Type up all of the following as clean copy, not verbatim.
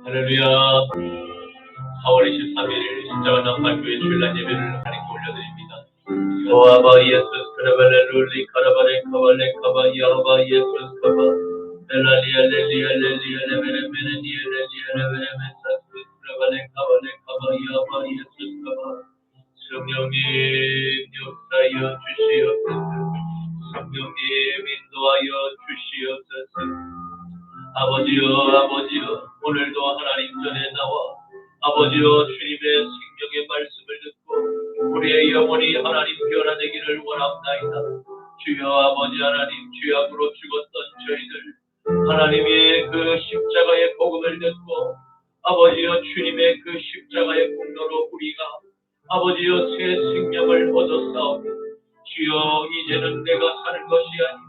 할렐루야. 4월 23일 십자가 나팔교회 주일날 예배를 하나님께 올려드립니다. 오아바 예수 카라발렐룰리 카라발레 카발레 카바 야바 예수 카바 벨라리아 렐리아 렐리아 레베레베레니아 렐리아 레베레베사스 카라발레 카발레 카바 야바 예수 카바 성령님 역사여 주시옵소서. 성령님 인도하여 주시옵소서. 아버지여 오늘도 하나님 전에 나와 아버지여 주님의 생명의 말씀을 듣고 우리의 영혼이 하나님 변화되기를 원합나이다. 주여 아버지 하나님 죄악으로 죽었던 저희들 하나님의 그 십자가의 복음을 듣고 아버지여 주님의 그 십자가의 공로로 우리가 아버지여 새 생명을 얻었사오니 주여 이제는 내가 사는 것이 아니고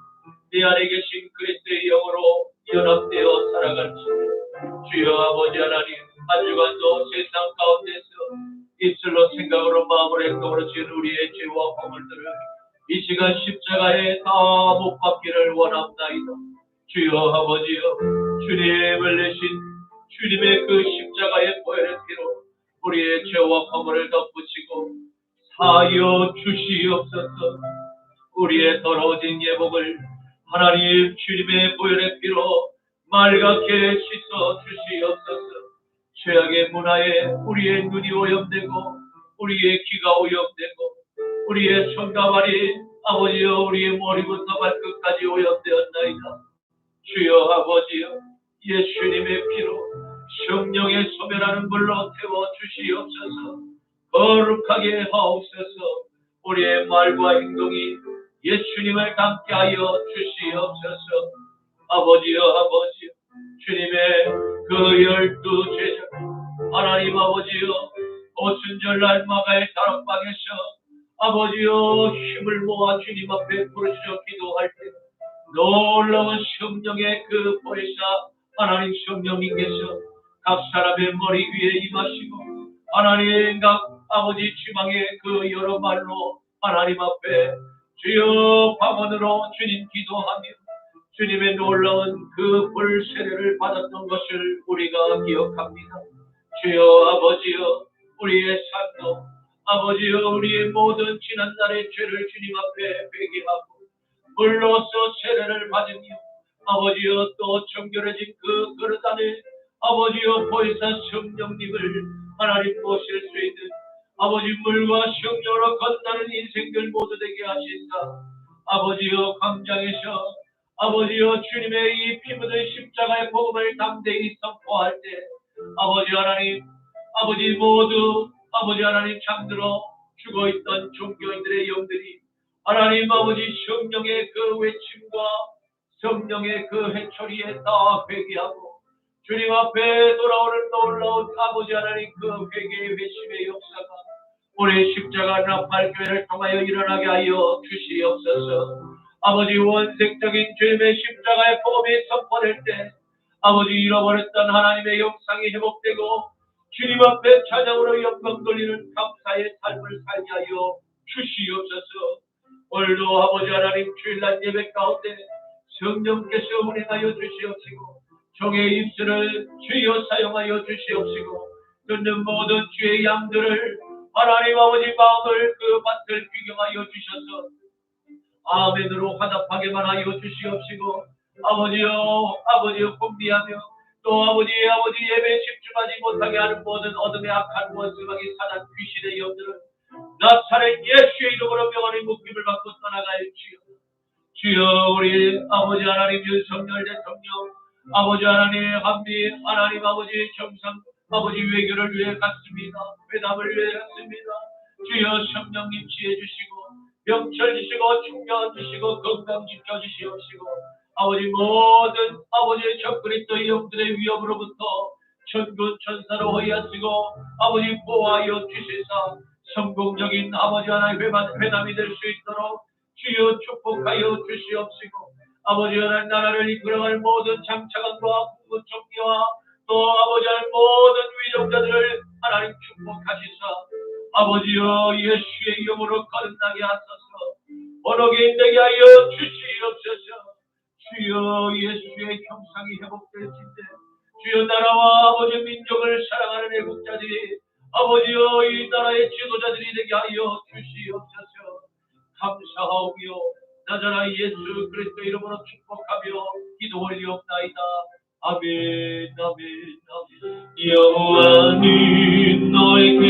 내 안에 계신 그리스도의 영으로 연합되어 살아갈지 주여 아버지 하나님 한 주간도 세상 가운데서 입술로 생각으로 마음으로 행동으로 지은 우리의 죄와 허물들을 이 시간 십자가에 다 못 박기를 원합나이다. 주여 아버지여 주님을 내신 주님의 그 십자가의 보혈의 피로 우리의 죄와 허물을 덮으시고 사하여 주시옵소서. 우리의 더러워진 예복을 하나님 주님의 보혈의 피로 맑게 씻어 주시옵소서. 죄악의 문화에 우리의 눈이 오염되고 우리의 귀가 오염되고 우리의 손과 발이 아버지여 우리의 머리부터 발끝까지 오염되었나이다. 주여 아버지여 예수님의 피로 성령의 소멸하는 불로 태워 주시옵소서. 거룩하게 하옵소서. 우리의 말과 행동이 예수님을 닮게 하여 주시옵소서. 아버지여 주님의 그 12 제자 하나님 아버지여 오순절날 마가의 다락방에서 아버지여 힘을 모아 주님 앞에 부르짖어 기도할 때 놀라운 성령의 그 보혜사 하나님 성령님께서 각 사람의 머리 위에 임하시고 하나님 각 아버지 지방의 그 여러 말로 하나님 앞에 주여 방언으로 주님 기도하며 주님의 놀라운 그 불세례를 받았던 것을 우리가 기억합니다. 주여 아버지여 우리의 삶도 아버지여 우리의 모든 지난날의 죄를 주님 앞에 회개하고 물로써 세례를 받으며 아버지여 또 정결해진 그 그릇 안에 아버지여 보혜사 성령님을 하나님 모실 수 있는 아버지 물과 성령으로 건너는 인생들 모두 되게 하신다. 아버지여 광장에서 아버지여 주님의 이 피 묻은 십자가의 복음을 담대히 선포할 때 아버지 하나님 아버지 모두 아버지 하나님 잠들어 죽어있던 종교인들의 영들이 하나님 아버지 성령의 그 외침과 성령의 그 해초리에 다 회개하고 주님 앞에 돌아오는 놀라운 아버지 하나님 그 회개의 회심의 역사가 우리 십자가 나팔교회를 통하여 일어나게 하여 주시옵소서. 아버지 원색적인 주님의 십자가의 복음이 선포될 때 아버지 잃어버렸던 하나님의 영상이 회복되고 주님 앞에 찬양으로 영광 돌리는 감사의 삶을 살게 하여 주시옵소서. 오늘도 아버지 하나님 주일날 예배 가운데 성령께서 운행하여 주시옵시고 종의 입술을 주여 사용하여 주시옵시고 듣는 모든 주의 양들을 하나님 아버지 마음을 그 밭을 귀경하여 주셔서 아멘으로 화답하게만 하여 주시옵시고 아버지여 공비하며 또 아버지 예배에 집중하지 못하게 하는 모든 어둠의 악한 원수막이 사단 귀신의 영들은 나사렛 예수의 이름으로 명하는 묶임을 받고 떠나가여 주여 우리 아버지 하나님 윤석열 대통령 아버지 하나님 한미 하나님 아버지 정상 아버지 외교를 위해 갔습니다. 회담을 위해 갔습니다. 주여 성령님 지혜 주시고 명철 주시고 충전 주시고 건강 지켜주시옵시고 아버지 모든 아버지의 적그리스도의 영들의 위협으로부터 천군 천사로 허이하시고 아버지 보호하여 주시사 성공적인 아버지 하나님 회담이 될 수 있도록 주여 축복하여 주시옵시고 아버지 하나님 나라를 이끌어갈 모든 장차관과 국무총리와 또 아버지 하나님 모든 위정자들을 하나님 축복하시사 아버지여 예수의 이름으로 거듭나게 하소서. 번호게 되게 하여 주시옵소서. 주여 예수의 형상이 회복될진데 주여 나라와 아버지 민족을 사랑하는 애국자들이 아버지여 이 나라의 지도자들이 되게 하여 주시옵소서. 감사하오며 나자라 예수 그리스도 이름으로 축복하며 기도 올리옵나이다. 아멘 아멘 아멘. 여호와는 너에게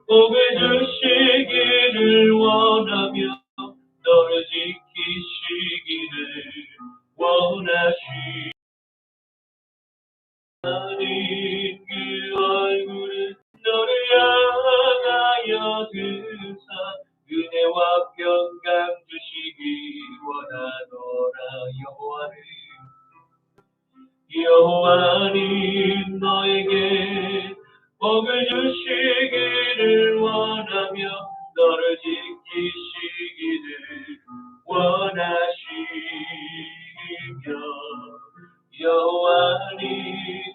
복을 주시기를 원하며 너를 지키시기를 원하시. 하나님 그 얼굴은 너를 향하여 드사 은혜와 평강 주시기 원하노라. 여호와는 너에게 복을 주시기를 원하며 너를 지키시기를 원하시며 여호와는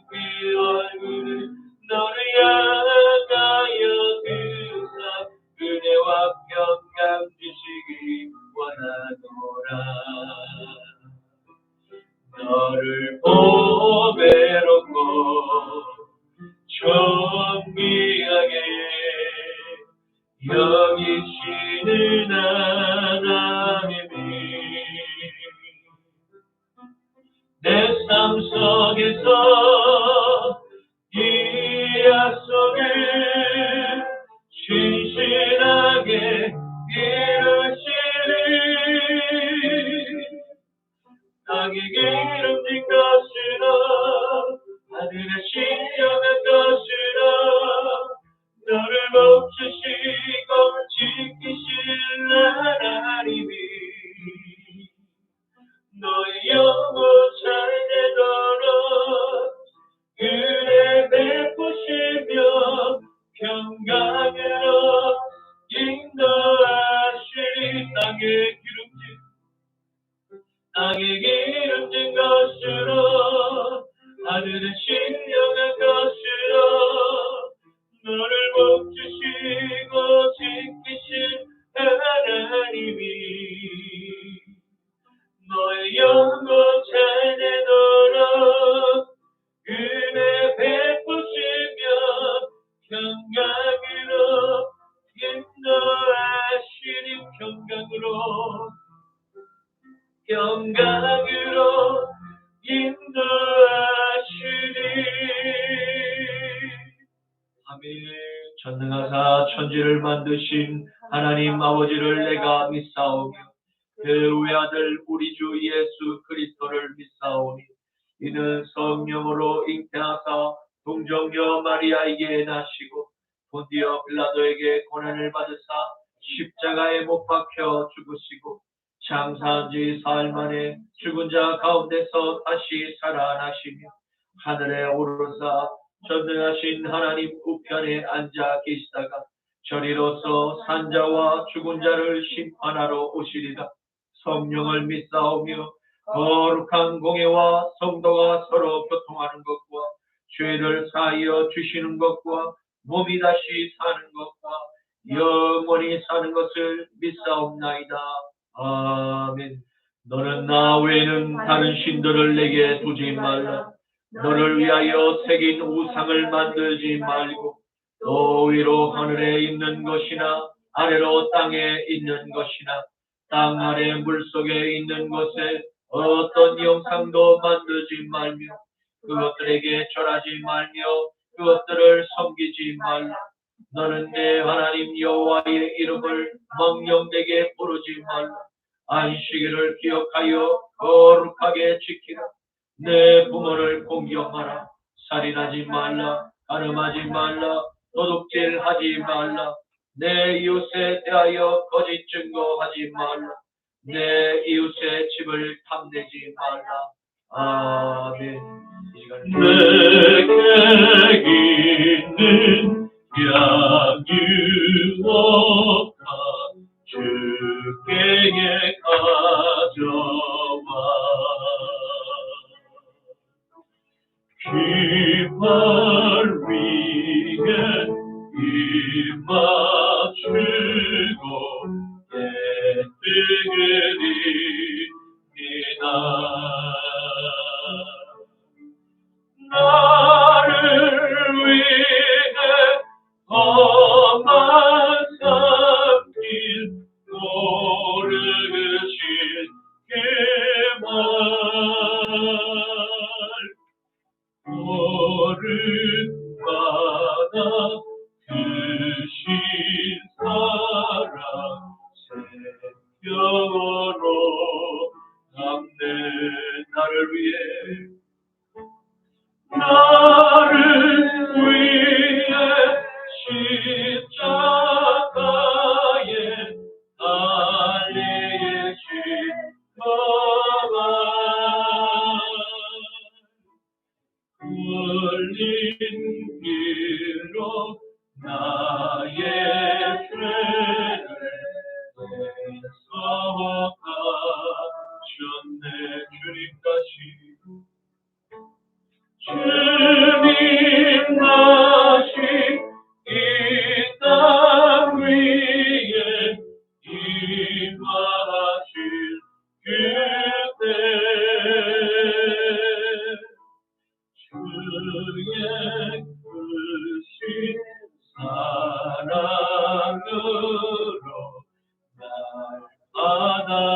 그 얼굴을 너를 향하여 드사 은혜와 평강 주시기 원하노라. 너를 보배롭고 존귀하게 여기시는 하나님이 내 삶 속에서 이 약속을 신실하게 이루시리. 땅에게 이름진 것이라 하늘의 신령한 것이라 너를 멈추시고 지키실 하나님이 너의 영혼 잘되도록 은혜 베푸시며 평강으로 인도하시리. 땅에 기름진 것으로 하늘의 신령한 것으로 너를 멈추시고 지키신 하나님이 너의 영혼 잘되도록 은혜 베푸시며 평강으로 인도하시니 평강으로 인도하시니. 아멘. 전능하사 천지를 만드신 하나님 아버지를 내가 믿사오며 그 아들 우리 주 예수 그리스도를 믿사오니 이는 성령으로 잉태하사 동정녀 마리아에게 나시고 본디오 빌라도에게 고난을 받으사 십자가에 못 박혀 죽으시고 장사한 지 사흘 만에 죽은 자 가운데서 다시 살아나시며 하늘에 오르사 전능하신 하나님 우편에 앉아 계시다가 저리로서 산자와 죽은 자를 심판하러 오시리라. 성령을 믿사오며 거룩한 공예와 성도가 서로 교통하는 것과 죄를 사하여 주시는 것과 몸이 다시 사는 것과 영원히 사는 것을 믿사옵나이다. 아멘. 너는 나 외에는 다른 신들을 내게 두지 말라. 너를 위하여 새긴 우상을 만들지 말고 또 위로 하늘에 있는 것이나 아래로 땅에 있는 것이나 땅 아래 물속에 있는 것에 어떤 형상도 만들지 말며 그것들에게 절하지 말며 그것들을 섬기지 말라. 너는 내 하나님 여호와의 이름을 멍령되게 부르지 말라. 안식일을 기억하여 거룩하게 지키라. 내 부모를 공경하라. 살인하지 말라. 간음하지 말라. 도둑질하지 말라. 내 이웃에 대하여 거짓 증거하지 말라. 내 이웃의 집을 탐내지 말라. 아멘. 내게 있는 양유업과 주께에 가져와 귀발 위에 입맞추고 예뜨리니다. 나를 위해 십자가에 달리신 너가 흘린 피로 나의 죄를 씻어가셨네. 주님 다시 이 땅 위에 임하실 그때 주의 크신 사랑으로 날 받아주소서.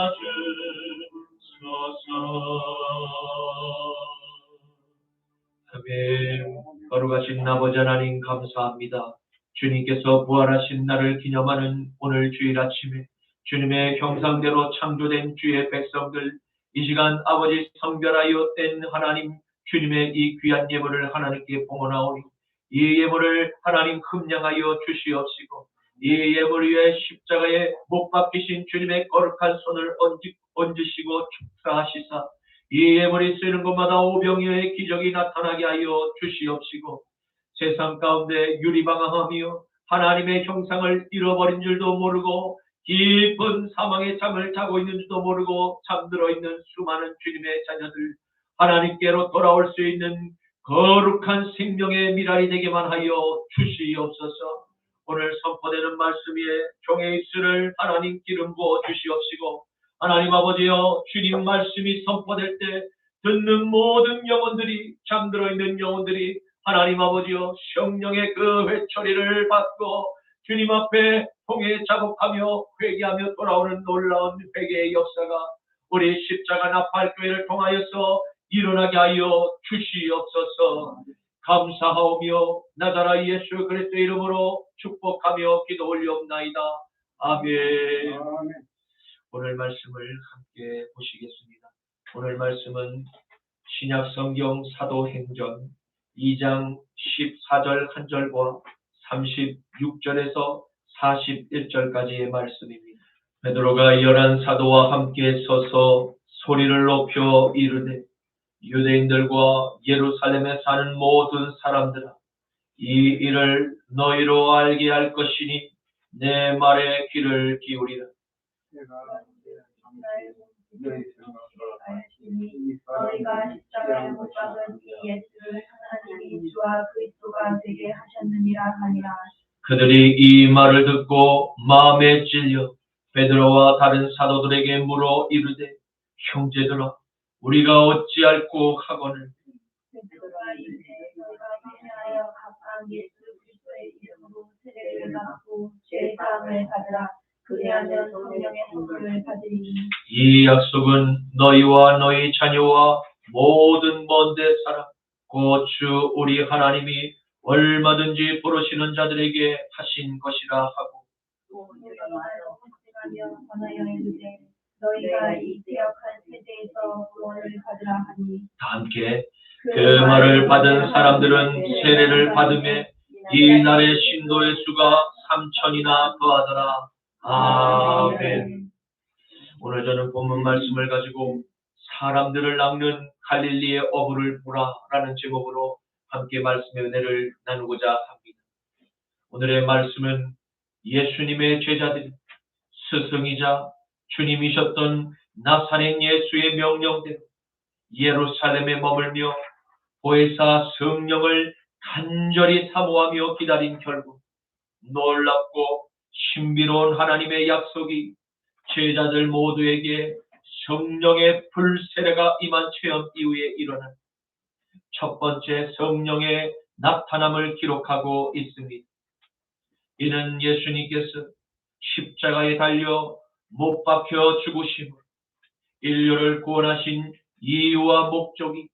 아멘. 거룩하신 아버지 하나님 감사합니다. 주님께서 부활하신 날을 기념하는 오늘 주일 아침에 주님의 형상대로 창조된 주의 백성들, 이 시간 아버지 성별하여 된 하나님 주님의 이 귀한 예물을 하나님께 봉헌하오니 이 예물을 하나님 흠량하여 주시옵시고 이 예물 위에 십자가에 못 박히신 주님의 거룩한 손을 얹으시고 축사하시사 이 예물이 쓰이는 곳마다 오병이어의 기적이 나타나게 하여 주시옵시고 세상 가운데 유리방황하며 하나님의 형상을 잃어버린 줄도 모르고 깊은 사망의 잠을 자고 있는 줄도 모르고 잠들어 있는 수많은 주님의 자녀들 하나님께로 돌아올 수 있는 거룩한 생명의 미랄이 되게만 하여 주시옵소서. 오늘 선포되는 말씀 위에 종의 입술을 하나님 기름 부어 주시옵시고 하나님 아버지여 주님 말씀이 선포될 때 듣는 모든 영혼들이 잠들어 있는 영혼들이 하나님 아버지여 성령의 그 회초리를 받고 주님 앞에 통에 자복하며 회개하며 돌아오는 놀라운 회개의 역사가 우리 십자가 나팔교회를 통하여서 일어나게 하여 주시옵소서. 감사하오며 나자라 예수 그리스도의 이름으로 축복하며 기도 올리옵나이다. 아멘. 오늘 말씀을 함께 보시겠습니다. 오늘 말씀은 신약성경 사도행전 2장 14절 1절과 36절에서 41절까지의 말씀입니다. 베드로가 11 사도와 함께 서서 소리를 높여 이르되 유대인들과 예루살렘에 사는 모든 사람들아 이 일을 너희로 알게 할 것이니 내 말에 귀를 기울이라. 너희가 십자가에 못 박은 이 예수를 하나님이 주와 그리스도가 되게 하셨느니라 하니라. 그들이 이 말을 듣고 마음에 찔려 베드로와 다른 사도들에게 물어 이르되 형제들아 우리가 어찌할꼬 하거늘. 베드로가 이르되 너희가 회개하여 각각 예수 그리스도의 이름으로 세례를 받고 죄 사함을 받으라. 그리하면 성령의 선물을 받으리니 이 약속은 너희와 너희 자녀와 모든 먼데 사람 곧 주 우리 하나님이 얼마든지 부르시는 자들에게 하신 것이라 하고 또 유다와여 호칭하며 권하여 이르되 너희가 이 기억한 세대에서 구원을 받으라 하니 다 함께 그 말을 받은 사람들은 세례를 받음에 이 날의 신도의 수가 3,000이나 더하더라. 아멘. 오늘 저는 본문 말씀을 가지고 사람들을 낚는 갈릴리의 어부를 보라라는 제목으로 함께 말씀의 은혜를 나누고자 합니다. 오늘의 말씀은 예수님의 제자들, 스승이자 주님이셨던 나사렛 예수의 명령대로 예루살렘에 머물며 보혜사 성령을 간절히 사모하며 기다린 결국 놀랍고 신비로운 하나님의 약속이 제자들 모두에게 성령의 불세례가 임한 체험 이후에 일어난 첫 번째 성령의 나타남을 기록하고 있습니다. 이는 예수님께서 십자가에 달려 못 박혀 죽으심으로 인류를 구원하신 이유와 목적이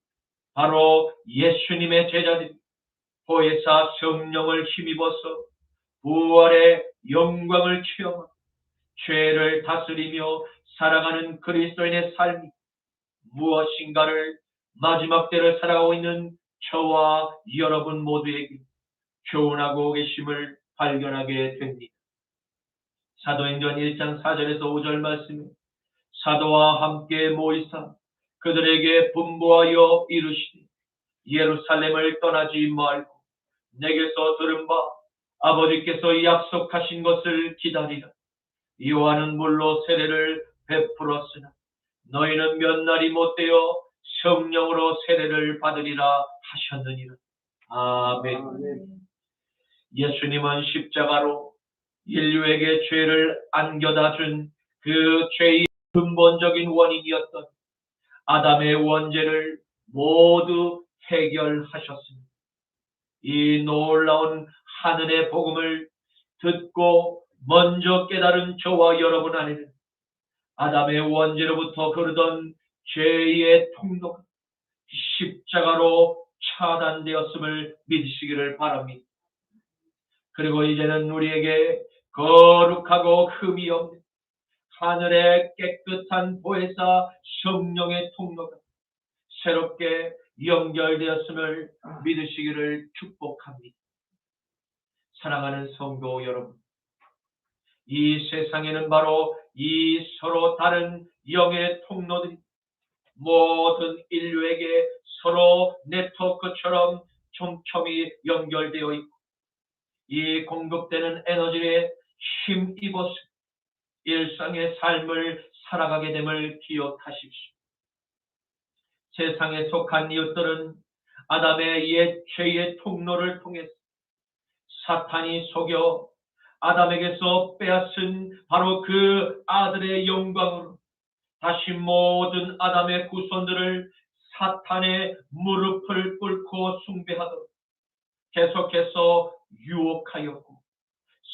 바로 예수님의 제자들이 보혜사 성령을 힘입어서 부활의 영광을 체험하고 죄를 다스리며 살아가는 그리스도인의 삶이 무엇인가를 마지막 때를 살아가고 있는 저와 여러분 모두에게 교훈하고 계심을 발견하게 됩니다. 사도행전 1장 4절에서 5절 말씀에 사도와 함께 모이사 그들에게 분부하여 이르시되 예루살렘을 떠나지 말고 내게서 들은 바 아버지께서 약속하신 것을 기다리라. 요한은 물로 세례를 베풀었으나 너희는 몇 날이 못되어 성령으로 세례를 받으리라 하셨느니라. 아멘. 예수님은 십자가로 인류에게 죄를 안겨다 준 그 죄의 근본적인 원인이었던 아담의 원죄를 모두 해결하셨습니다. 이 놀라운 하늘의 복음을 듣고 먼저 깨달은 저와 여러분 안에는 아담의 원죄로부터 흐르던 죄의 통로가 십자가로 차단되었음을 믿으시기를 바랍니다. 그리고 이제는 우리에게 거룩하고 흠이 없는 하늘의 깨끗한 보혜사 성령의 통로가 새롭게 연결되었음을 믿으시기를 축복합니다. 사랑하는 성도 여러분, 이 세상에는 바로 이 서로 다른 영의 통로들이 모든 인류에게 서로 네트워크처럼 촘촘히 연결되어 있고 이 공급되는 에너지에 힘입어서 일상의 삶을 살아가게 됨을 기억하십시오. 세상에 속한 이웃들은 아담의 옛 죄의 통로를 통해서 사탄이 속여 아담에게서 빼앗은 바로 그 아들의 영광으로 다시 모든 아담의 후손들을 사탄의 무릎을 꿇고 숭배하도록 계속해서 유혹하였고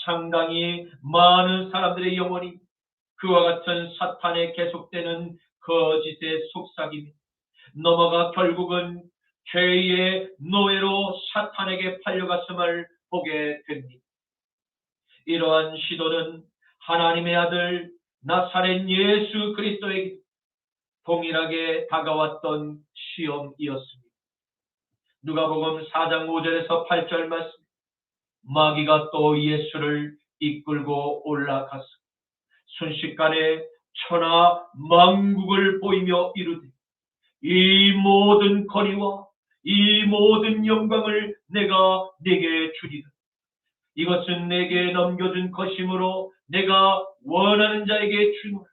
상당히 많은 사람들의 영혼이 그와 같은 사탄에 계속되는 거짓의 속삭임에 넘어가 결국은 죄의 노예로 사탄에게 팔려갔음을 보게 됩니다. 이러한 시도는 하나님의 아들 나사렛 예수 그리스도에게 동일하게 다가왔던 시험이었습니다. 누가복음 4장 5절에서 8절 말씀, 마귀가 또 예수를 이끌고 올라가서 순식간에 천하 만국을 보이며 이르되 이 모든 권위와 이 모든 영광을 내가 네게 주리라. 이것은 내게 넘겨준 것이므로 내가 원하는 자에게 주노라.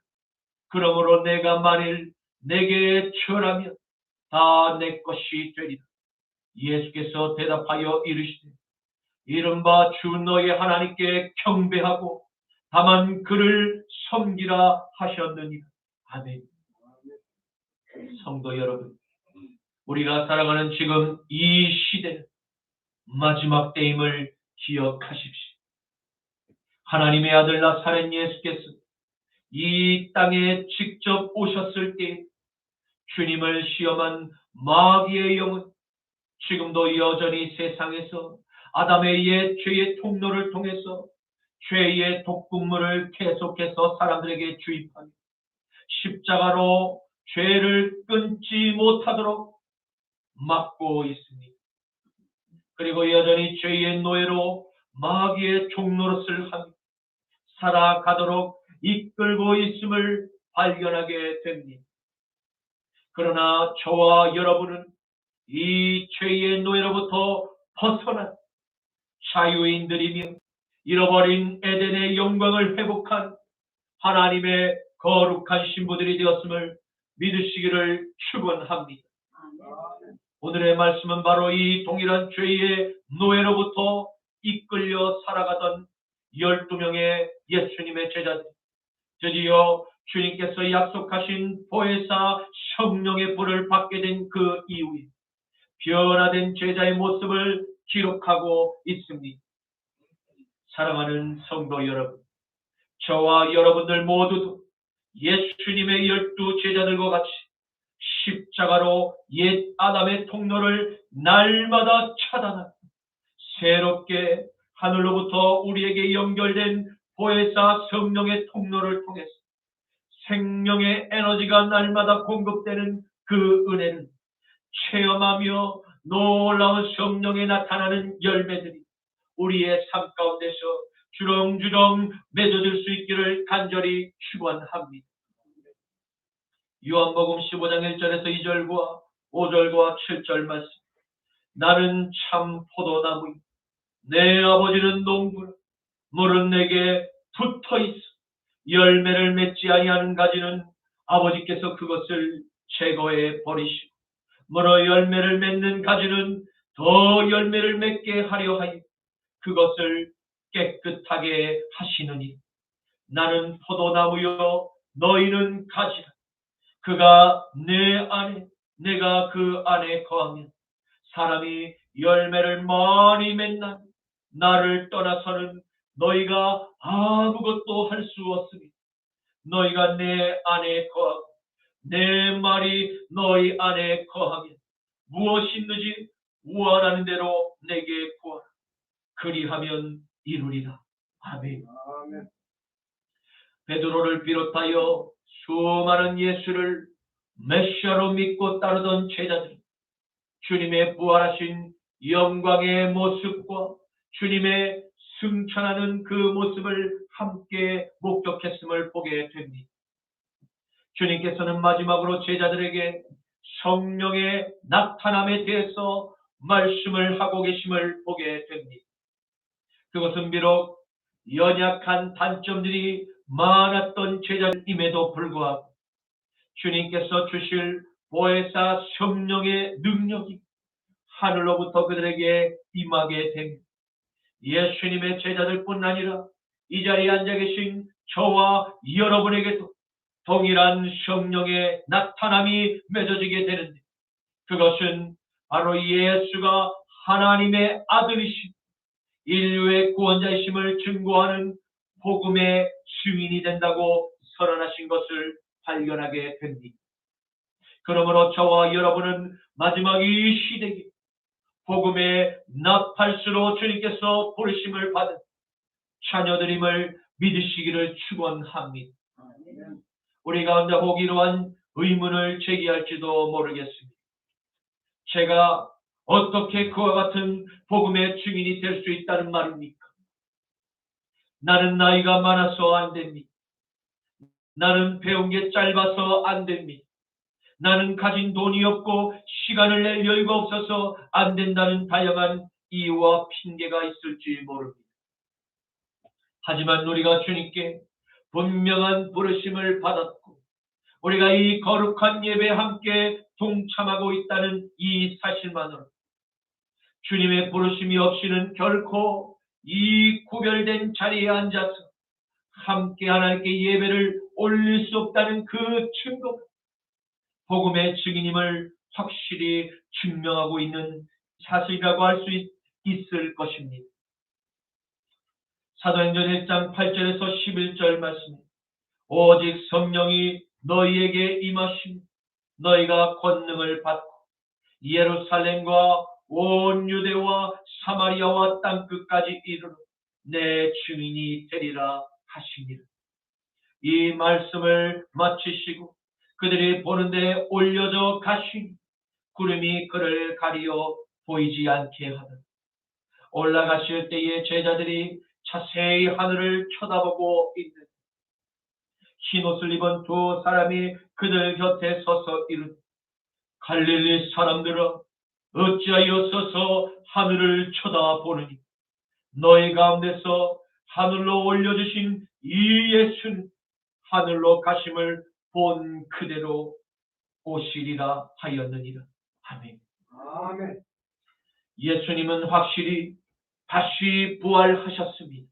그러므로 내가 만일 내게 절하면 다 내 것이 되리라. 예수께서 대답하여 이르시되 이른바 주 너의 하나님께 경배하고 다만 그를 섬기라 하셨느니라. 아멘. 성도 여러분, 우리가 살아가는 지금 이 시대는 마지막 때임을 기억하십시오. 하나님의 아들 나사렛 예수께서 이 땅에 직접 오셨을 때 주님을 시험한 마귀의 영은 지금도 여전히 세상에서 아담의 옛 죄의 통로를 통해서 죄의 독극물을 계속해서 사람들에게 주입하며 십자가로 죄를 끊지 못하도록 막고 있습니다. 그리고 여전히 죄의 노예로 마귀의 종노릇을 하며 살아가도록 이끌고 있음을 발견하게 됩니다. 그러나 저와 여러분은 이 죄의 노예로부터 벗어난 자유인들이며 잃어버린 에덴의 영광을 회복한 하나님의 거룩한 신부들이 되었음을 믿으시기를 축원합니다. 오늘의 말씀은 바로 이 동일한 죄의 노예로부터 이끌려 살아가던 12명의 예수님의 제자들, 드디어 주님께서 약속하신 보혜사 성령의 불을 받게 된 그 이후에 변화된 제자의 모습을 기록하고 있습니다. 사랑하는 성도 여러분, 저와 여러분들 모두도 예수님의 12 제자들과 같이 십자가로 옛 아담의 통로를 날마다 차단하고 새롭게 하늘로부터 우리에게 연결된 보혜사 성령의 통로를 통해서 생명의 에너지가 날마다 공급되는 그 은혜를 체험하며 놀라운 성령에 나타나는 열매들이 우리의 삶 가운데서 주렁주렁 맺어질 수 있기를 간절히 축원합니다. 요한복음 15장 1절에서 2절과 5절과 7절 말씀. 나는 참 포도나무이다. 내 아버지는 농부라. 물은 내게 붙어있어. 열매를 맺지 아니하는 가지는 아버지께서 그것을 제거해 버리시고, 물어 열매를 맺는 가지는 더 열매를 맺게 하려 하여 그것을 깨끗하게 하시느니, 나는 포도나무요 너희는 가지라. 그가 내 안에 내가 그 안에 거하면 사람이 열매를 많이 맺나 나를 떠나서는 너희가 아무것도 할 수 없으니, 너희가 내 안에 거하고 내 말이 너희 안에 거하면 무엇이 있는지 원하는 대로 내게 구하라. 그리하면 이루리라. 아멘. 베드로를 비롯하여 수많은 예수를 메시아로 믿고 따르던 제자들, 주님의 부활하신 영광의 모습과 주님의 승천하는 그 모습을 함께 목격했음을 보게 됩니다. 주님께서는 마지막으로 제자들에게 성령의 나타남에 대해서 말씀을 하고 계심을 보게 됩니다. 그것은 비록 연약한 단점들이 많았던 제자임에도 불구하고 주님께서 주실 보혜사 성령의 능력이 하늘로부터 그들에게 임하게 됩니다. 예수님의 제자들뿐 아니라 이 자리에 앉아 계신 저와 여러분에게도 동일한 성령의 나타남이 맺어지게 되는데, 그것은 바로 예수가 하나님의 아들이신 인류의 구원자이심을 증거하는 복음의 증인이 된다고 선언하신 것을 발견하게 됩니다. 그러므로 저와 여러분은 마지막 이 시대에 복음의 나팔수로 주님께서 부르심을 받은 자녀들임을 믿으시기를 축원합니다. 우리 가운데 혹 이러한 의문을 제기할지도 모르겠습니다. 제가 어떻게 그와 같은 복음의 증인이 될 수 있다는 말입니까? 나는 나이가 많아서 안 됩니다. 나는 배운 게 짧아서 안 됩니다. 나는 가진 돈이 없고 시간을 낼 여유가 없어서 안 된다는 다양한 이유와 핑계가 있을지 모릅니다. 하지만 우리가 주님께 분명한 부르심을 받았고 우리가 이 거룩한 예배에 함께 동참하고 있다는 이 사실만으로 주님의 부르심이 없이는 결코 이 구별된 자리에 앉아서 함께 하나님께 예배를 올릴 수 없다는 그 증거, 복음의 증인임을 확실히 증명하고 있는 사실이라고 할 수 있을 것입니다. 사도행전 1장 8절에서 11절 말씀, 오직 성령이 너희에게 임하시니 너희가 권능을 받고 예루살렘과 온 유대와 사마리아와 땅끝까지 이르러 내 증인이 되리라 하시니라. 이 말씀을 마치시고 그들이 보는데 올려져 가시니 구름이 그를 가리어 보이지 않게 하더라. 올라가실 때에 제자들이 자세히 하늘을 쳐다보고 있는 흰옷을 입은 두 사람이 그들 곁에 서서 이르되, 갈릴리 사람들아, 어찌하여 서서 하늘을 쳐다보느니? 너희 가운데서 하늘로 올려주신 이 예수는 하늘로 가심을 본 그대로 오시리라 하였느니라. 아멘. 아멘. 예수님은 확실히 다시 부활하셨습니다.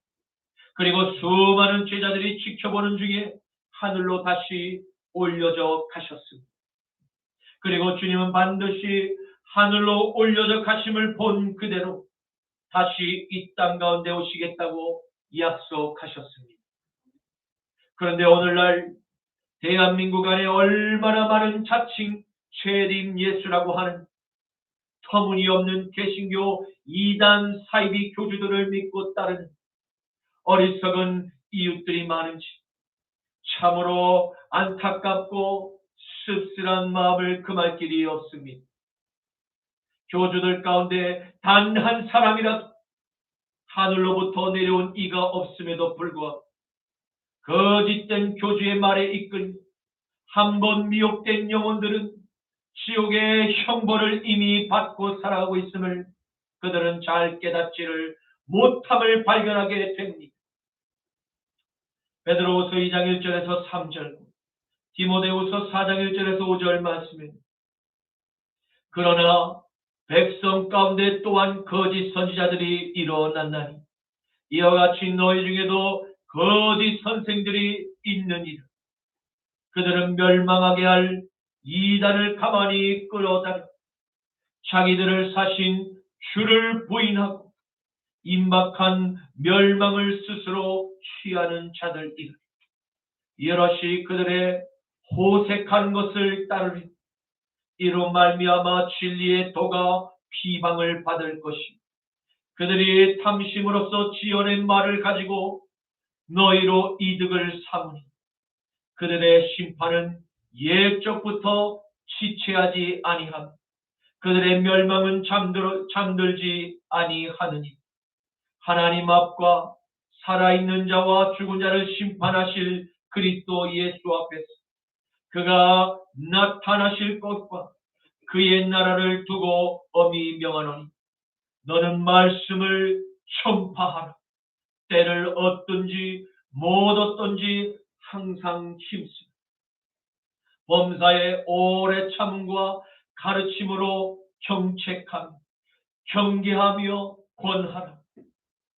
그리고 수많은 제자들이 지켜보는 중에 하늘로 다시 올려져 가셨습니다. 그리고 주님은 반드시 하늘로 올려져 가심을 본 그대로 다시 이 땅 가운데 오시겠다고 약속하셨습니다. 그런데 오늘날 대한민국 안에 얼마나 많은 자칭 재림 예수라고 하는 터무니없는 개신교 이단 사이비 교주들을 믿고 따르는 어리석은 이웃들이 많은지 참으로 안타깝고 씁쓸한 마음을 금할 길이 없습니다. 교주들 가운데 단 한 사람이라도 하늘로부터 내려온 이가 없음에도 불구하고 거짓된 교주의 말에 이끌려 한 번 미혹된 영혼들은 지옥의 형벌을 이미 받고 살아가고 있음을 그들은 잘 깨닫지를 못함을 발견하게 됩니다. 베드로후서 2장 1절에서 3절, 디모데후서 4장 1절에서 5절 말씀입니다. 그러나 백성 가운데 또한 거짓 선지자들이 일어났나니 이와 같이 너희 중에도 거짓 선생들이 있느니라. 그들은 멸망하게 할 이단을 가만히 끌어다가 자기들을 사신 주를 부인하고 임박한 멸망을 스스로 취하는 자들이라. 여럿이 그들의 호색한 것을 따르리. 이로 말미암아 진리의 도가 비방을 받을 것이며 그들이 탐심으로써 지어낸 말을 가지고 너희로 이득을 삼으니 그들의 심판은 옛적부터 지체하지 아니하며 그들의 멸망은 잠들지 아니하느니 하나님 앞과 살아있는 자와 죽은 자를 심판하실 그리스도 예수 앞에서 그가 나타나실 것과 그의 나라를 두고 엄히 명하노니 너는 말씀을 전파하라. 때를 얻든지 못 얻든지 항상 힘쓰라. 범사의 오래 참음과 가르침으로 정책하며 경계하며 권하라.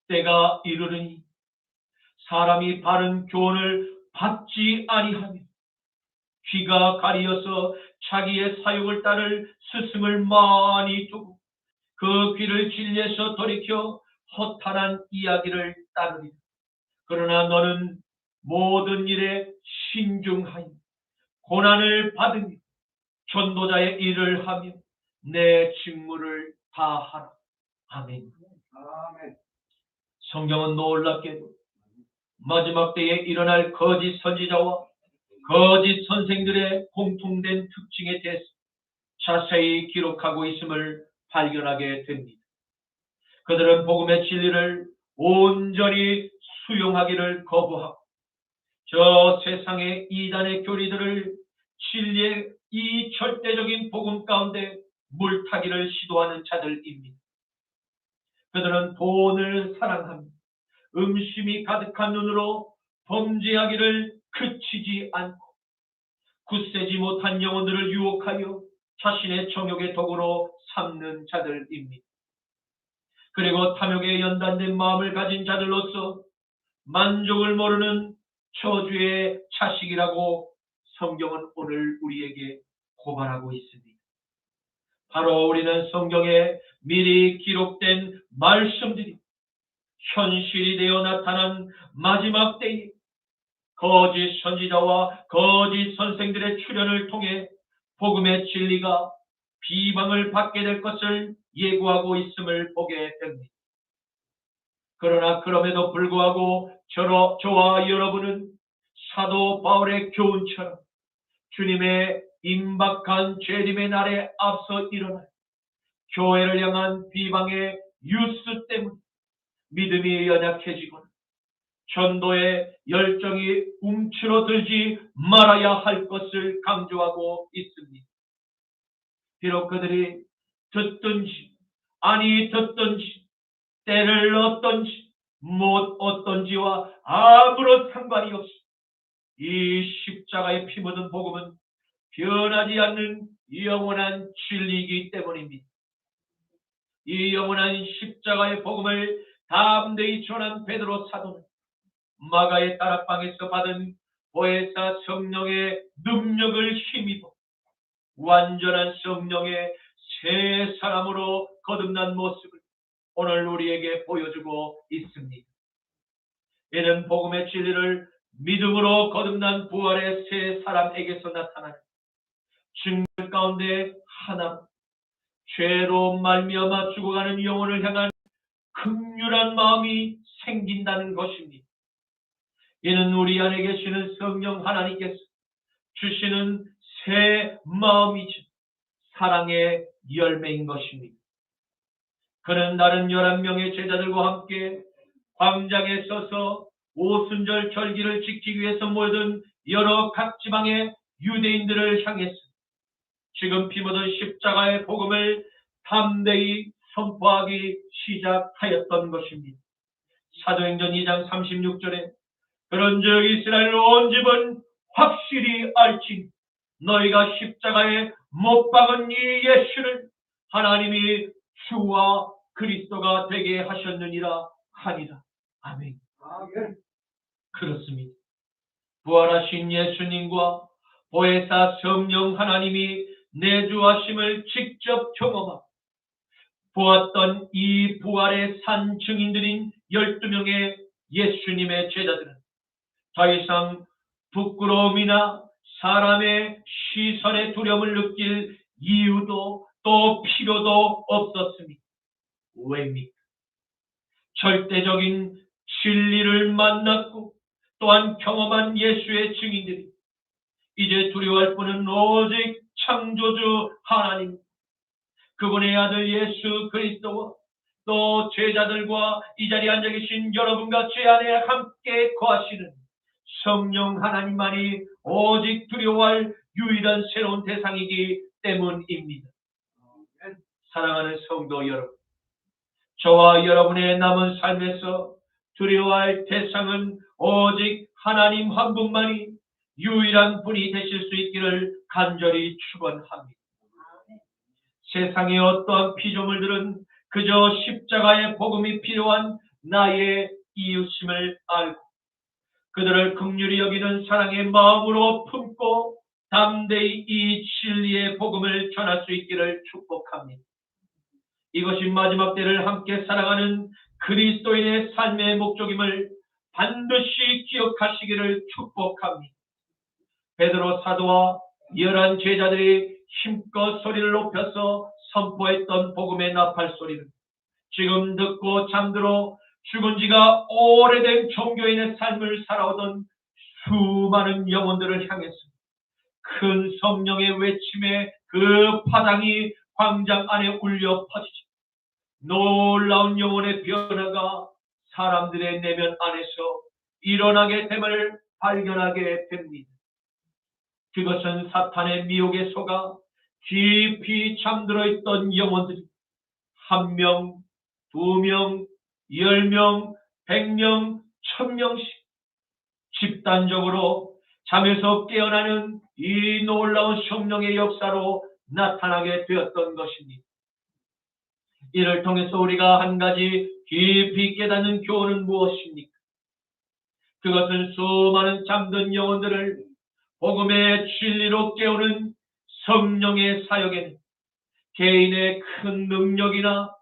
때가 이르르니 사람이 바른 교훈을 받지 아니하며 귀가 가리어서 자기의 사욕을 따를 스승을 많이 두고 그 귀를 진리에서 돌이켜 허탄한 이야기를 따르리라. 그러나 너는 모든 일에 신중하여 고난을 받으며 전도자의 일을 하며 내 직무를 다하라. 아멘. 성경은 놀랍게도 마지막 때에 일어날 거짓 선지자와 거짓 선생들의 공통된 특징에 대해서 자세히 기록하고 있음을 발견하게 됩니다. 그들은 복음의 진리를 온전히 수용하기를 거부하고 저 세상의 이단의 교리들을 진리의 이 절대적인 복음 가운데 물타기를 시도하는 자들입니다. 그들은 돈을 사랑하며 음심이 가득한 눈으로 범죄하기를 그치지 않고 굳세지 못한 영혼들을 유혹하여 자신의 정욕의 도구로 삼는 자들입니다. 그리고 탐욕에 연단된 마음을 가진 자들로서 만족을 모르는 저주의 자식이라고 성경은 오늘 우리에게 고발하고 있습니다. 바로 우리는 성경에 미리 기록된 말씀들이 현실이 되어 나타난 마지막 때에 거짓 선지자와 거짓 선생들의 출현을 통해 복음의 진리가 비방을 받게 될 것을 예고하고 있음을 보게 됩니다. 그러나 그럼에도 불구하고 저와 여러분은 사도 바울의 교훈처럼 주님의 임박한 재림의 날에 앞서 일어날 교회를 향한 비방의 뉴스 때문에 믿음이 연약해지거나 전도의 열정이 움츠러들지 말아야 할 것을 강조하고 있습니다. 비록 그들이 듣든지 아니 듣든지 때를 얻든지 못 얻든지와 아무런 상관이 없이 이 십자가에 피 묻은 복음은 변하지 않는 영원한 진리이기 때문입니다. 이 영원한 십자가의 복음을 담대히 전한 베드로 사도는 마가의 다락방에서 받은 보혜사 성령의 능력을 힘입어 완전한 성령의 새 사람으로 거듭난 모습을 오늘 우리에게 보여주고 있습니다. 이는 복음의 진리를 믿음으로 거듭난 부활의 새 사람에게서 나타나는 증거 가운데 하나, 죄로 말미암아 죽어가는 영혼을 향한 긍휼한 마음이 생긴다는 것입니다. 이는 우리 안에 계시는 성령 하나님께서 주시는 새 마음이죠. 사랑의 열매인 것입니다. 그는 다른 11명의 제자들과 함께 광장에 서서 오순절 절기를 지키기 위해서 모여든 여러 각 지방의 유대인들을 향해서 지금 피 묻은 십자가의 복음을 담대히 선포하기 시작하였던 것입니다. 사도행전 2장 36절에 그런즉 이스라엘 온 집은 확실히 알지 너희가 십자가에 못 박은 이 예수를 하나님이 주와 그리스도가 되게 하셨느니라 하니라. 아멘. 그렇습니다. 부활하신 예수님과 보혜사 성령 하나님이 내주하심을 직접 경험하고 보았던 이 부활의 산 증인들인 12명의 예수님의 제자들은 더 이상 부끄러움이나 사람의 시선의 두려움을 느낄 이유도 또 필요도 없었습니다. 왜입니까? 절대적인 진리를 만났고 또한 경험한 예수의 증인들이 이제 두려워할 뿐은 오직 창조주 하나님, 그분의 아들 예수 그리스도와 또 제자들과 이 자리에 앉아 계신 여러분과 제 안에 함께 거하시는 성령 하나님만이 오직 두려워할 유일한 새로운 대상이기 때문입니다. 사랑하는 성도 여러분, 저와 여러분의 남은 삶에서 두려워할 대상은 오직 하나님 한 분만이 유일한 분이 되실 수 있기를 간절히 축원합니다. 세상의 어떠한 피조물들은 그저 십자가의 복음이 필요한 나의 이웃임을 알고 그들을 긍휼히 여기는 사랑의 마음으로 품고 담대히 이 진리의 복음을 전할 수 있기를 축복합니다. 이것이 마지막 때를 함께 살아가는 그리스도인의 삶의 목적임을 반드시 기억하시기를 축복합니다. 베드로 사도와 11 제자들이 힘껏 소리를 높여서 선포했던 복음의 나팔 소리는 지금 듣고 잠들어 죽은 지가 오래된 종교인의 삶을 살아오던 수많은 영혼들을 향해서 큰 성령의 외침에 그 파장이 광장 안에 울려 퍼지죠. 놀라운 영혼의 변화가 사람들의 내면 안에서 일어나게 됨을 발견하게 됩니다. 그것은 사탄의 미혹에 속아 깊이 잠들어 있던 영혼들이 1명, 2명, 10명, 100명, 1000명씩 집단적으로 잠에서 깨어나는 이 놀라운 성령의 역사로 나타나게 되었던 것입니다. 이를 통해서 우리가 한 가지 깊이 깨닫는 교훈은 무엇입니까? 그것은 수많은 잠든 영혼들을 복음의 진리로 깨우는 성령의 사역에는 개인의 큰 능력이나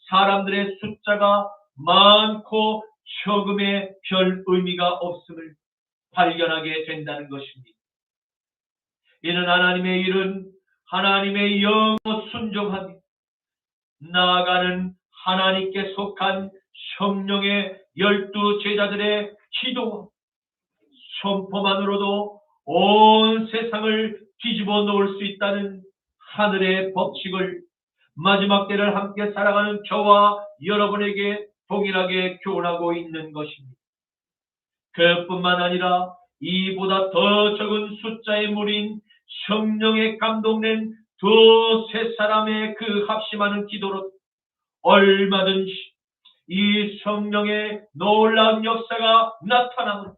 사람들의 숫자가 많고 적음의 별 의미가 없음을 발견하게 된다는 것입니다. 이는 하나님의 일은 하나님의 영으로 순종하며 나아가는 하나님께 속한 성령의 12 제자들의 기도와 선포만으로도 온 세상을 뒤집어 놓을 수 있다는 하늘의 법칙을 마지막 때를 함께 살아가는 저와 여러분에게 동일하게 교훈하고 있는 것입니다. 그뿐만 아니라 이보다 더 적은 숫자의 무리인 성령의 감동된 2-3 사람의 그 합심하는 기도로 얼마든지 이 성령의 놀라운 역사가 나타나므로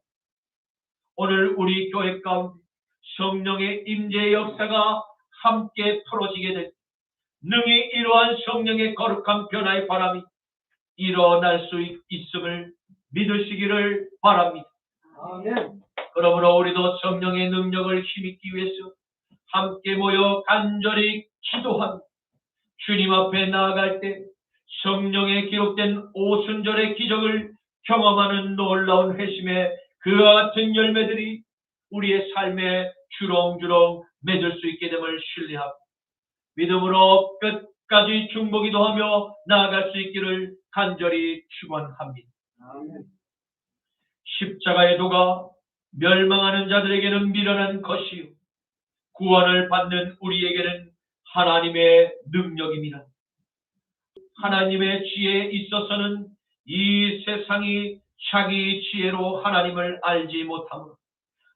오늘 우리 교회 가운데 성령의 임재의 역사가 함께 풀어지게 될 능히 이러한 성령의 거룩한 변화의 바람이 일어날 수 있음을 믿으시기를 바랍니다. 아멘. 그러므로 우리도 성령의 능력을 힘입기 위해서 함께 모여 간절히 기도하며 주님 앞에 나아갈 때 성령에 기록된 오순절의 기적을 경험하는 놀라운 회심의 그와 같은 열매들이 우리의 삶에 주렁주렁 맺을 수 있게 됨을 신뢰하고 믿음으로 끝까지 중보기도하며 나아갈 수 있기를 간절히 축원합니다. 십자가의 도가 멸망하는 자들에게는 미련한 것이요 구원을 받는 우리에게는 하나님의 능력입니다. 하나님의 지혜에 있어서는 이 세상이 자기 지혜로 하나님을 알지 못하므로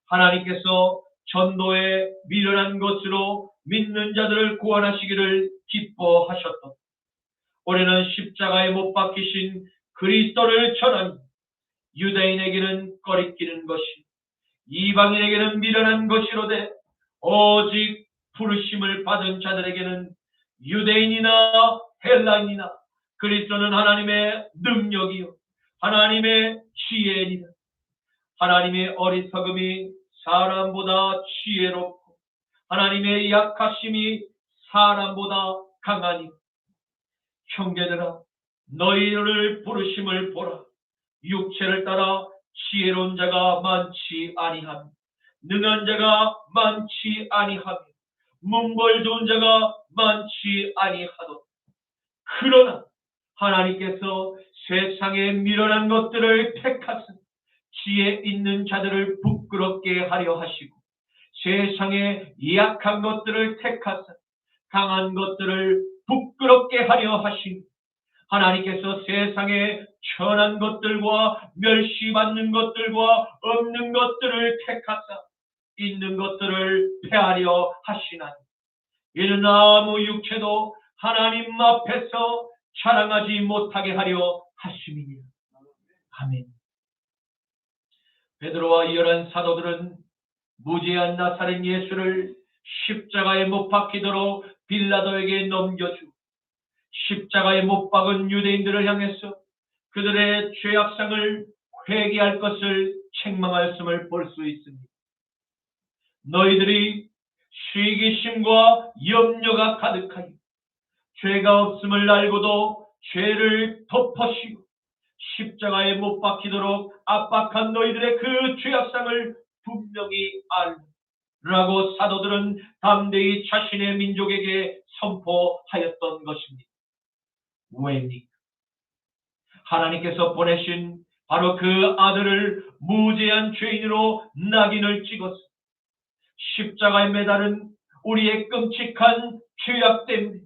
하나님께서 전도에 미련한 것으로 믿는 자들을 구원하시기를 기뻐하셨던 올해는 십자가에 못 박히신 그리스도를 전하니 유대인에게는 꺼리끼는 것이 이방인에게는 미련한 것이로되 오직 부르심을 받은 자들에게는 유대인이나 헬라인이나 그리스도는 하나님의 능력이요 하나님의 지혜니라. 하나님의 어리석음이 사람보다 지혜롭고 하나님의 약하심이 사람보다 강하니 형제들아 너희를 부르심을 보라. 육체를 따라 지혜로운 자가 많지 아니하며 능한 자가 많지 아니하며 문벌 좋은 자가 많지 아니하도다. 그러나 하나님께서 세상에 미련한 것들을 택하사 지혜 있는 자들을 부끄럽게 하려 하시고 세상에 약한 것들을 택하사 강한 것들을 부끄럽게 하려 하시고 하나님께서 세상에 천한 것들과 멸시받는 것들과 없는 것들을 택하사 있는 것들을 폐하려 하시나니 이는 아무 육체도 하나님 앞에서 자랑하지 못하게 하려 하심이니라. 아멘. 베드로와 열한 사도들은 무죄한 나사렛 예수를 십자가에 못 박히도록 빌라도에게 넘겨주고 십자가에 못 박은 유대인들을 향해서 그들의 죄악상을 회개할 것을 책망하였음을 볼 수 있습니다. 너희들이 시기심과 염려가 가득하여 죄가 없음을 알고도 죄를 덮으시고 십자가에 못 박히도록 압박한 너희들의 그 죄악상을 분명히 알라고 사도들은 담대히 자신의 민족에게 선포하였던 것입니다. 왜입니까? 하나님께서 보내신 바로 그 아들을 무죄한 죄인으로 낙인을 찍어서 십자가에 매달은 우리의 끔찍한 죄악 때문에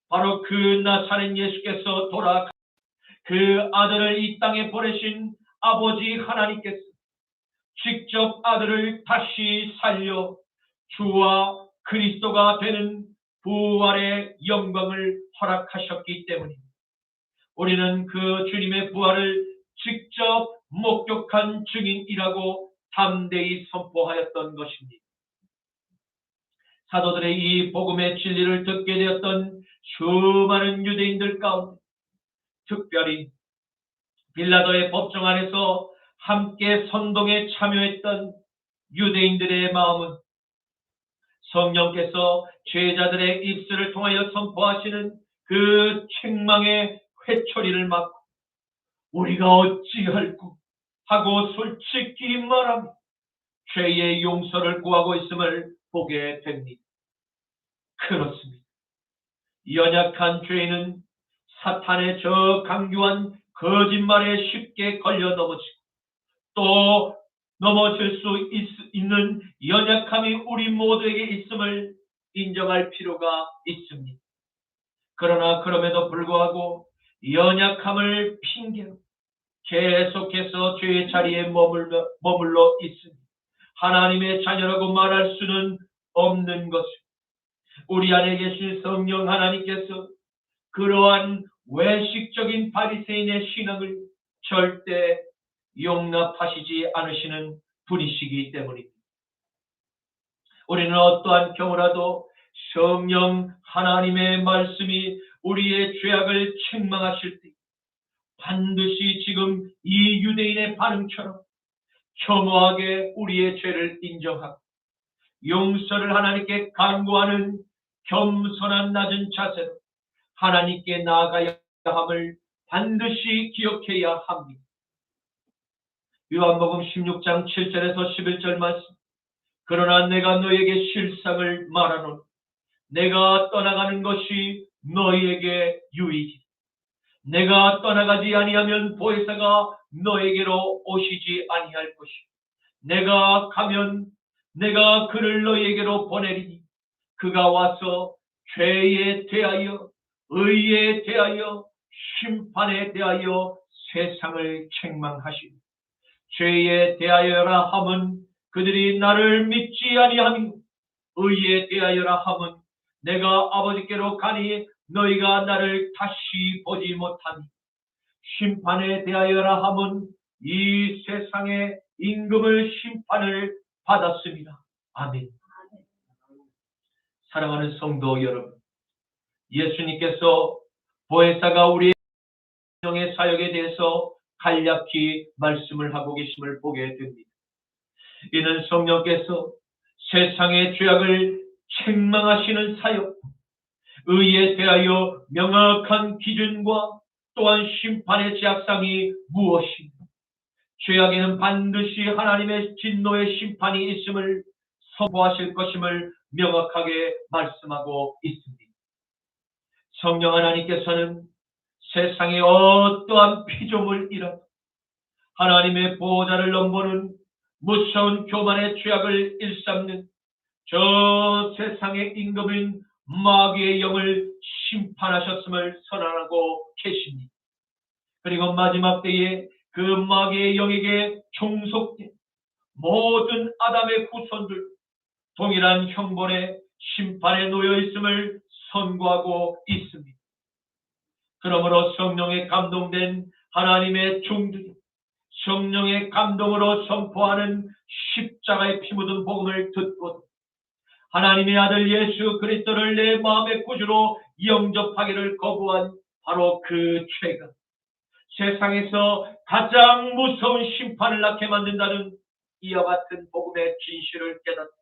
바로 그 나사렛 예수께서 돌아가 그 아들을 이 땅에 보내신 아버지 하나님께서 직접 아들을 다시 살려 주와 그리스도가 되는 부활의 영광을 허락하셨기 때문입니다. 우리는 그 주님의 부활을 직접 목격한 증인이라고 담대히 선포하였던 것입니다. 사도들의 이 복음의 진리를 듣게 되었던 수많은 유대인들 가운데 특별히 빌라도의 법정 안에서 함께 선동에 참여했던 유대인들의 마음은 성령께서 제자들의 입술을 통하여 선포하시는 그 책망의 회초리를 막고 우리가 어찌할꼬 하고 솔직히 말하며 죄의 용서를 구하고 있음을 보게 됩니다. 그렇습니다. 연약한 죄인은 사탄의 저 강교한 거짓말에 쉽게 걸려 넘어지고 또 넘어질 수 있는 연약함이 우리 모두에게 있음을 인정할 필요가 있습니다. 그러나 그럼에도 불구하고 연약함을 핑계로 계속해서 죄의 자리에 머물러 있으니 하나님의 자녀라고 말할 수는 없는 것을 우리 안에 계신 성령 하나님께서 그러한 외식적인 바리새인의 신앙을 절대 용납하시지 않으시는 분이시기 때문입니다. 우리는 어떠한 경우라도 성령 하나님의 말씀이 우리의 죄악을 책망하실 때 반드시 지금 이 유대인의 반응처럼 겸허하게 우리의 죄를 인정하고 용서를 하나님께 간구하는 겸손한 낮은 자세로 하나님께 나아가야 함을 반드시 기억해야 합니다. 요한복음 16장 7절에서 11절 말씀. 그러나 내가 너에게 실상을 말하노니 내가 떠나가는 것이 너희에게 유익이니 내가 떠나가지 아니하면 보혜사가 너에게로 오시지 아니할 것이요 내가 가면 내가 그를 너희에게로 보내리니 그가 와서 죄에 대하여 의에 대하여 심판에 대하여 세상을 책망하시고 죄에 대하여라 함은 그들이 나를 믿지 아니하며 의에 대하여라 함은 내가 아버지께로 가니 너희가 나를 다시 보지 못하니 심판에 대하여라 함은 이 세상의 임금을 심판을 받았습니다. 아멘. 사랑하는 성도 여러분, 예수님께서 보혜사가 우리의 성령의 사역에 대해서 간략히 말씀을 하고 계심을 보게 됩니다. 이는 성령께서 세상의 죄악을 책망하시는 사역, 의에 대하여 명확한 기준과 또한 심판의 제약상이 무엇인가, 죄악에는 반드시 하나님의 진노의 심판이 있음을 선포하실 것임을 명확하게 말씀하고 있습니다. 성령 하나님께서는 세상의 어떠한 피조물이라 하나님의 보호자를 넘보는 무서운 교만의 죄악을 일삼는 저 세상의 임금인 마귀의 영을 심판하셨음을 선언하고 계십니다. 그리고 마지막 때에 그 마귀의 영에게 종속된 모든 아담의 후손들 동일한 형벌의 심판에 놓여 있음을 선고하고 있습니다. 그러므로 성령에 감동된 하나님의 종들이 성령의 감동으로 선포하는 십자가의 피 묻은 복음을 듣고 하나님의 아들 예수 그리스도를 내 마음의 구주로 영접하기를 거부한 바로 그 죄가 세상에서 가장 무서운 심판을 낳게 만든다는 이와 같은 복음의 진실을 깨닫고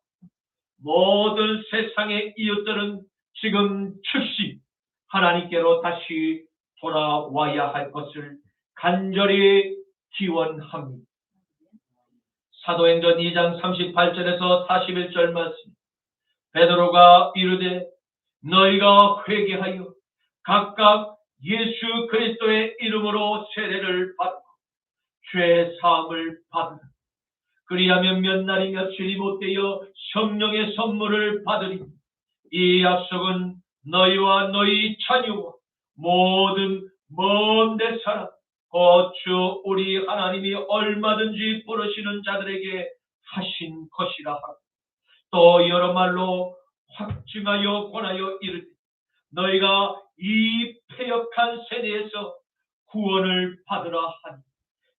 모든 세상의 이웃들은 지금 즉시 하나님께로 다시 돌아와야 할 것을 간절히 기원합니다. 사도행전 2장 38절에서 41절 말씀, 베드로가 이르되 너희가 회개하여 각각 예수 그리스도의 이름으로 세례를 받고 죄 사함을 받으라. 그리하면 몇 날이 며칠이 못되어 성령의 선물을 받으리. 이 약속은 너희와 너희 자녀와 모든 먼데 살아 주 우리 하나님이 얼마든지 부르시는 자들에게 하신 것이라 하고 또 여러 말로 확증하여 권하여 이르되 너희가 이 패역한 세대에서 구원을 받으라 하니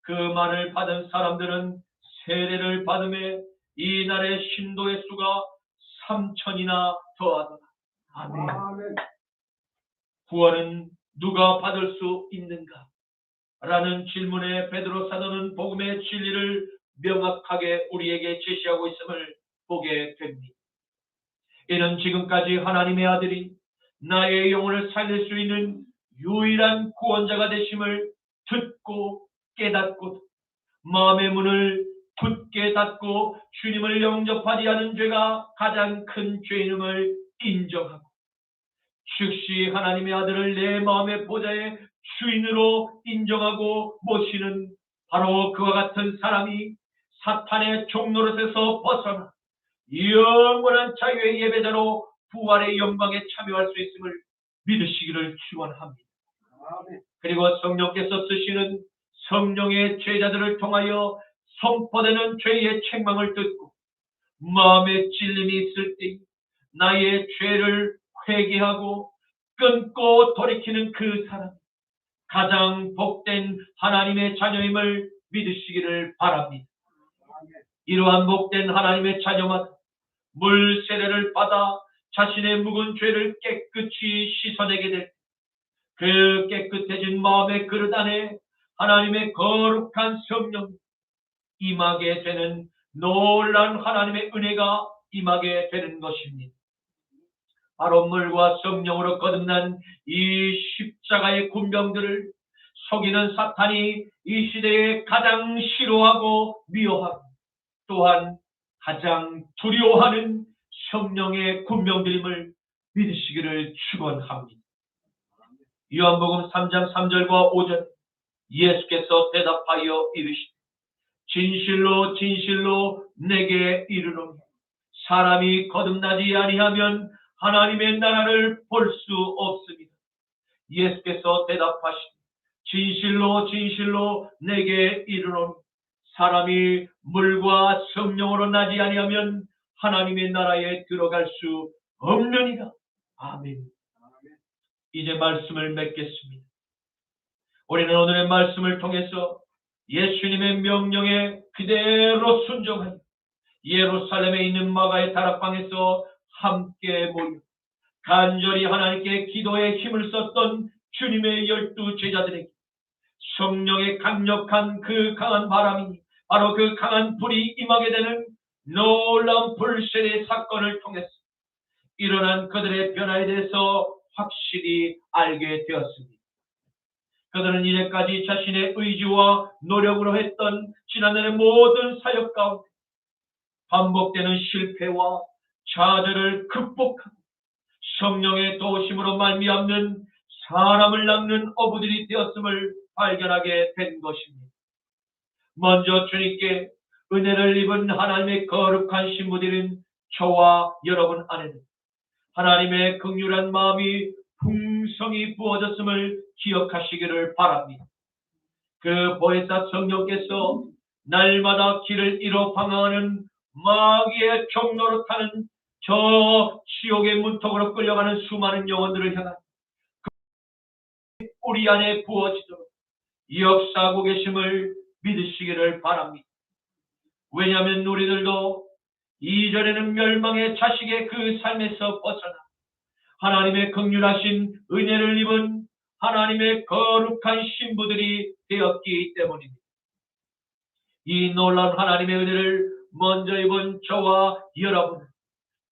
그 말을 받은 사람들은 세례를 받음에 이날의 신도의 수가 3,000이나 더하더라. 아멘. 구원은 누가 받을 수 있는가? 라는 질문에 베드로 사도는 복음의 진리를 명확하게 우리에게 제시하고 있음을 보게 됩니다. 이는 지금까지 하나님의 아들이 나의 영혼을 살릴 수 있는 유일한 구원자가 되심을 듣고 깨닫고 마음의 문을 굳게 닫고 주님을 영접하지 않은 죄가 가장 큰 죄임을 인정하고 즉시 하나님의 아들을 내 마음의 보좌의 주인으로 인정하고 모시는 바로 그와 같은 사람이 사탄의 종노릇에서 벗어나 영원한 자유의 예배자로 부활의 영광에 참여할 수 있음을 믿으시기를 축원합니다. 그리고 성령께서 쓰시는 성령의 제자들을 통하여 선포되는 죄의 책망을 듣고 마음에 찔림이 있을 때 나의 죄를 회개하고 끊고 돌이키는 그 사람, 가장 복된 하나님의 자녀임을 믿으시기를 바랍니다. 이러한 복된 하나님의 자녀만 물 세례를 받아 자신의 묵은 죄를 깨끗이 씻어내게 될 그 깨끗해진 마음의 그릇 안에 하나님의 거룩한 성령 임하게 되는 놀라운 하나님의 은혜가 임하게 되는 것입니다. 바로 물과 성령으로 거듭난 이 십자가의 군병들을 속이는 사탄이 이 시대에 가장 싫어하고 미워하고 또한 가장 두려워하는 성령의 군병들임을 믿으시기를 축원합니다. 요한복음 3장 3절과 5절 예수께서 대답하여 이르시되 진실로 진실로 내게 이르노니 사람이 거듭나지 아니하면 하나님의 나라를 볼 수 없습니다. 예수께서 대답하시되 진실로 진실로 내게 이르노니 사람이 물과 성령으로 나지 아니하면 하나님의 나라에 들어갈 수 없느니라. 아멘. 이제 말씀을 맺겠습니다. 우리는 오늘의 말씀을 통해서 예수님의 명령에 그대로 순종하여 예루살렘에 있는 마가의 다락방에서 함께 모여 간절히 하나님께 기도에 힘을 썼던 주님의 12 제자들에게 성령의 강력한 그 강한 바람이 바로 그 강한 불이 임하게 되는 놀라운 불세례 사건을 통해서 일어난 그들의 변화에 대해서 확실히 알게 되었습니다. 그들은 이제까지 자신의 의지와 노력으로 했던 지난날의 모든 사역 가운데 반복되는 실패와 좌절을 극복하고 성령의 도우심으로 말미암는 사람을 낚는 어부들이 되었음을 발견하게 된 것입니다. 먼저 주님께 은혜를 입은 하나님의 거룩한 신부들인 저와 여러분 안에는 하나님의 긍휼한 마음이 풍성히 부어졌음을 기억하시기를 바랍니다. 그 보혜사 성령께서 날마다 길을 잃어 방황하는 마귀의 종로로 타는 저 지옥의 문턱으로 끌려가는 수많은 영혼들을 향한 우리 안에 부어지도록 역사하고 계심을 믿으시기를 바랍니다. 왜냐하면 우리들도 이전에는 멸망의 자식의 그 삶에서 벗어나 하나님의 긍휼하신 은혜를 입은 하나님의 거룩한 신부들이 되었기 때문입니다. 이 놀라운 하나님의 은혜를 먼저 입은 저와 여러분은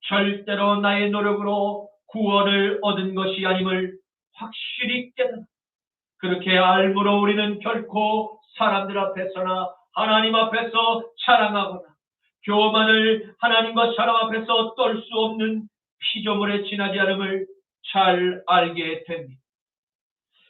절대로 나의 노력으로 구원을 얻은 것이 아님을 확실히 깨달아 그렇게 알므로 우리는 결코 사람들 앞에서나 하나님 앞에서 자랑하거나 교만을 하나님과 사람 앞에서 떨 수 없는 피조물에 지나지 않음을 잘 알게 됩니다.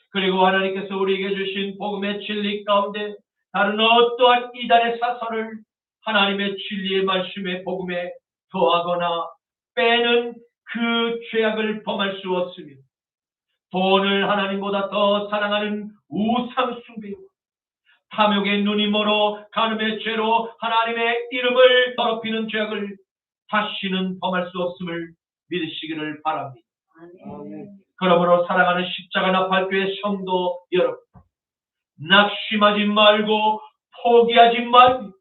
그리고 하나님께서 우리에게 주신 복음의 진리 가운데 다른 어떠한 이단의 사설을 하나님의 진리의 말씀의 복음에 더하거나 빼는 그 죄악을 범할 수 없으며 돈을 하나님보다 더 사랑하는 우상 숭배와 탐욕의 눈이 멀어 간음의 죄로 하나님의 이름을 더럽히는 죄악을 다시는 범할 수 없음을 믿으시기를 바랍니다. 아멘. 그러므로 사랑하는 십자가 나팔교회 성도 여러분, 낙심하지 말고 포기하지 말고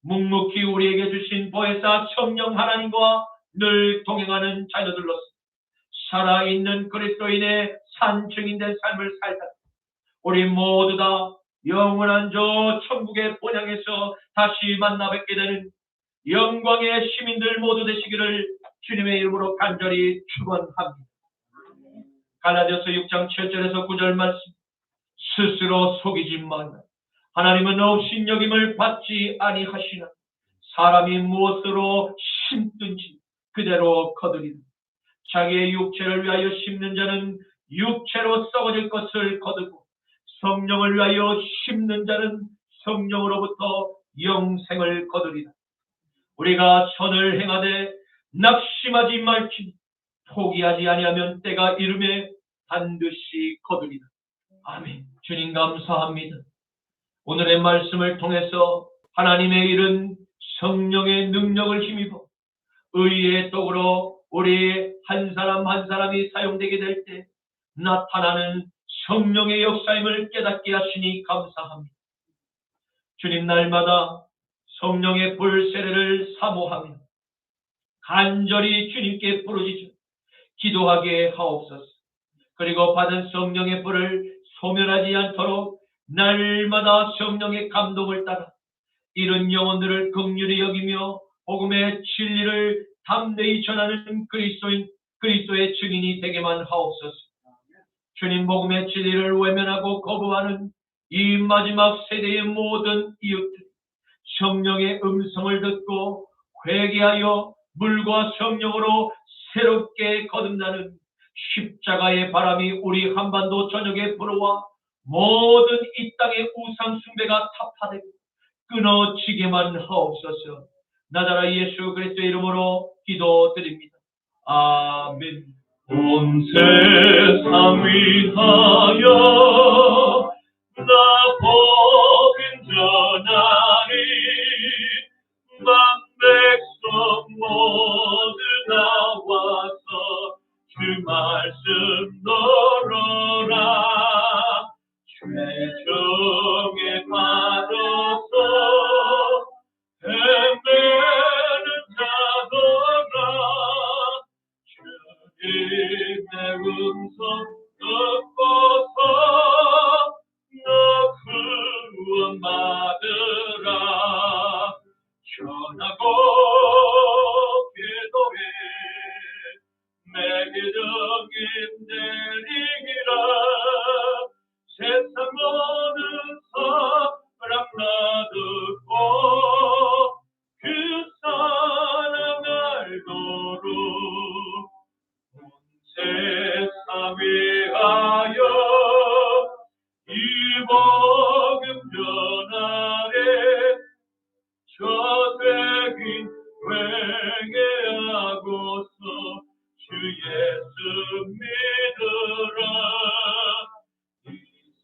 묵묵히 우리에게 주신 보혜사 성령 하나님과 늘 동행하는 자녀들로서 살아있는 그리스도인의 산증인된 삶을 살다 우리 모두 다 영원한 저 천국의 본향에서 다시 만나 뵙게 되는 영광의 시민들 모두 되시기를 주님의 이름으로 간절히 축원합니다. 갈라디아서 6장 7절에서 9절 말씀, 스스로 속이지 말라. 하나님은 업신여김을 받지 아니하시나 사람이 무엇으로 심든지 그대로 거두리라. 자기의 육체를 위하여 심는 자는 육체로 썩어질 것을 거두고 성령을 위하여 심는 자는 성령으로부터 영생을 거두리라. 우리가 선을 행하되 낙심하지 말지니 포기하지 아니하면 때가 이름에 반드시 거두리라. 아멘. 주님 감사합니다. 오늘의 말씀을 통해서 하나님의 일은 성령의 능력을 힘입어 의의 떡으로 우리 한 사람 한 사람이 사용되게 될 때 나타나는 성령의 역사임을 깨닫게 하시니 감사합니다. 주님 날마다 성령의 불 세례를 사모하며 간절히 주님께 부르짖어 기도하게 하옵소서. 그리고 받은 성령의 불을 소멸하지 않도록 날마다 성령의 감동을 따라 이런 영혼들을 긍휼히 여기며 복음의 진리를 담대히 전하는 그리스도의 증인이 되게만 하옵소서. 주님 복음의 진리를 외면하고 거부하는 이 마지막 세대의 모든 이웃들 성령의 음성을 듣고 회개하여 물과 성령으로 새롭게 거듭나는 십자가의 바람이 우리 한반도 전역에 불어와 모든 이 땅의 우상 숭배가 타파되고 끊어지게만 하옵소서. 나자라 예수 그리스도의 이름으로 기도드립니다. 아멘. 온 세상 위하여 나 복음 전하리 만 백성 모두 나와서 주 말씀 들어라 죄정에 빠져서 헤매는 자들아 주님의 음성 듣고서 너 구원 받으라 전하고 기도해 내게 정인 내리기라 세상 모든 사람 나 듣고 그 사랑 알도록 온 세상 위하여 이 복음 전하래 저택인 회개하고서 주 예수 믿으라 이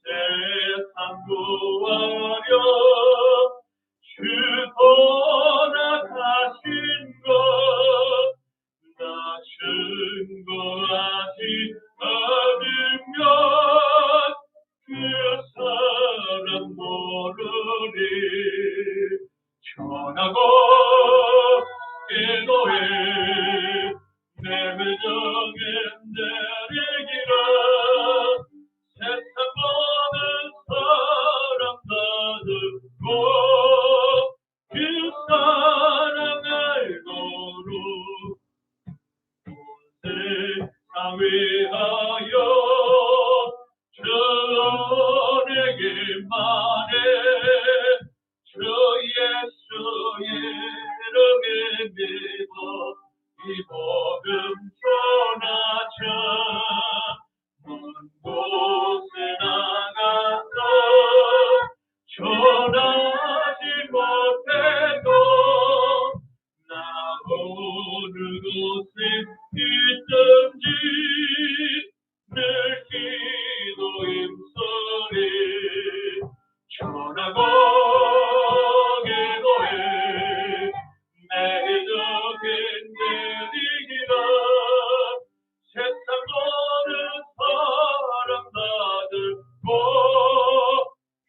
세상 구하려 주 돌아가신 것 나 증거하지 않으면 그 사람 모르리 전하고 기도해 내게 정인 내리기라 세상 모든 사람 다 듣고 그 사랑 알도록 온 세상 위하여 저에게 말해 주 예수의 이름에 믿어 이 복음 전하자 먼 곳에 나가서 전하지 못해도 나 어느 곳에 있든지 늘 기도 힘쓰리 전하고 기도해 내게 적인 내리기라 세상 모든 사람 다 듣고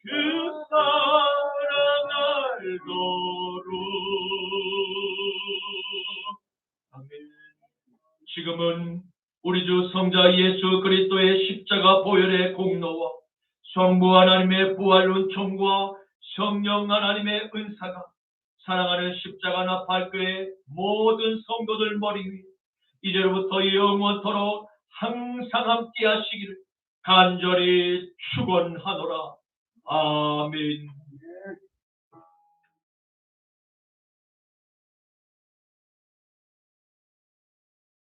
그 사랑 알도록 아멘. 지금은 우리 주 성자 예수 그리스도의 십자가 보혈의 공로와 성부 하나님의 부활 은총과 성령 하나님의 은사가 사랑하는 십자가 나팔교회 모든 성도들 머리 위에 이제로부터 영원토록 항상 함께 하시기를 간절히 축원하노라. 아멘.